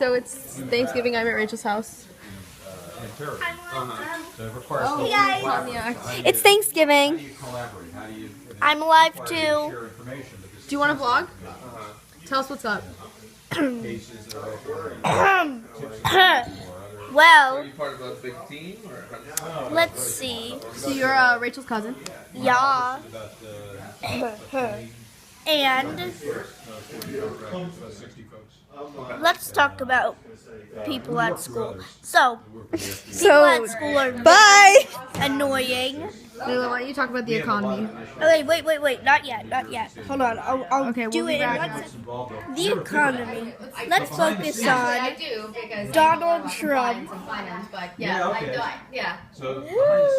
So it's Thanksgiving. I'm at Rachel's house. Hey guys, it's Thanksgiving. I'm alive too. Do you want to vlog? Tell us what's up. Well, let's see. So you're Rachel's cousin. Yeah. And let's talk about people at school. So, people at school are very annoying. Layla, why don't you talk about the economy? Oh, wait, not yet. Hold on, I'll Okay, do we'll it. be back. The economy. Let's focus on Donald Trump.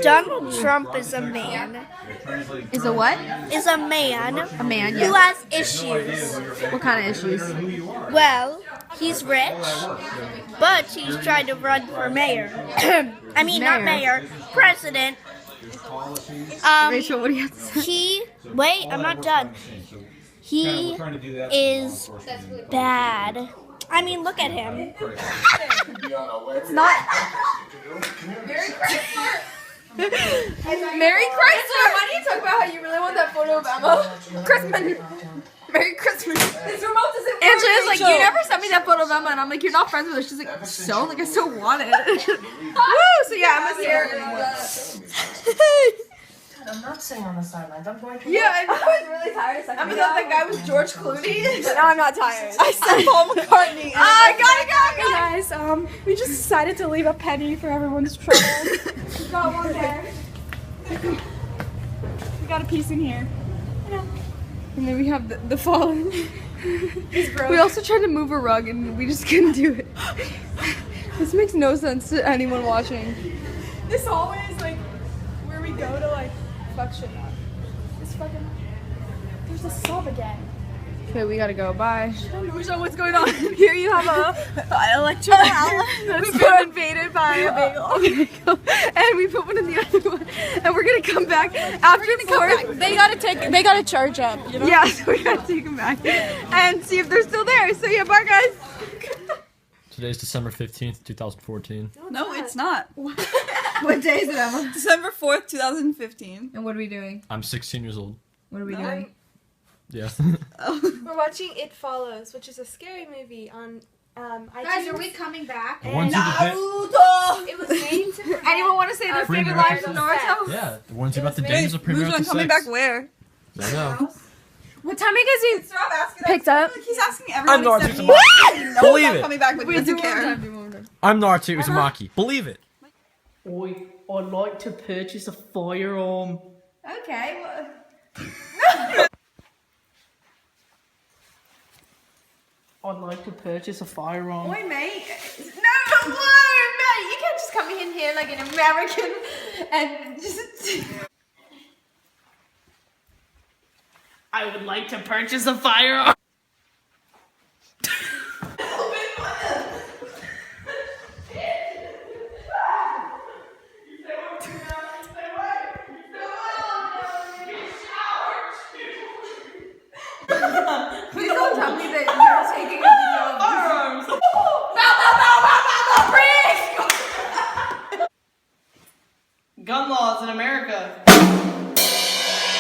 Donald Trump is a man. Is a what? Is a man. A man, who yes. has issues. What kind of issues? Well, he's rich, but he's trying to run for mayor. I mean, not mayor, president. Rachel, what do you have to say? Wait, I'm not done. He is bad. I mean, look at him. It's not. Merry Chrysler! Why do you talk about how you really want that photo of Emma? Christmas. Merry Christmas. Angela's like, you never sent me that photo of Emma, and I'm like, you're not friends with her. She's like, so? Like, I still want it. Woo! So yeah, Emma's here. I'm not sitting on the sidelines. I'm going to. Yeah, I was really tired. Emma thought that guy was George Clooney. No, I'm not tired. I said Paul McCartney. I gotta go. Guys, we just decided to leave a penny for everyone's trouble. We got one there. We got a piece in here. And then we have the fallen. We also tried to move a rug and we just couldn't do it. This makes no sense to anyone watching. This hallway is like where we go to like fuck shit up. This fucking. There's a sub again. Okay, we gotta go. Bye. We know what's going on. Here you have a electrical outlet that's been invaded by a bagel. And we put one in the other one. And we're gonna come back after 4. They gotta charge up, you know? Yeah, so we gotta take them back and see if they're still there. So yeah, bye guys. Today's December 15th, 2014. No, it's not. What day is it, Emma? December 4th, 2015. And what are we doing? I'm 16 years old. What are we doing? Yeah. We're watching It Follows, which is a scary movie on iTunes. Guys, are we coming back? The ones who did It was named to prevent Anyone want to say their favorite line from Naruto? Yeah, the ones about the days of Who's premarital coming sex. back where? I know. What time is he picked up? He's asking everyone I'm Naruto except me. Uzumaki. No, Believe I'm it. coming back, but he doesn't care. I'm Naruto Uzumaki. Believe it. I'd like to purchase a firearm. Okay. I'd like to purchase a firearm. Oi, mate. No, mate. You can't just come in here like an American and just... I would like to purchase a firearm. Please don't tell me that you're taking a video of Firearms. this. Gun laws in America.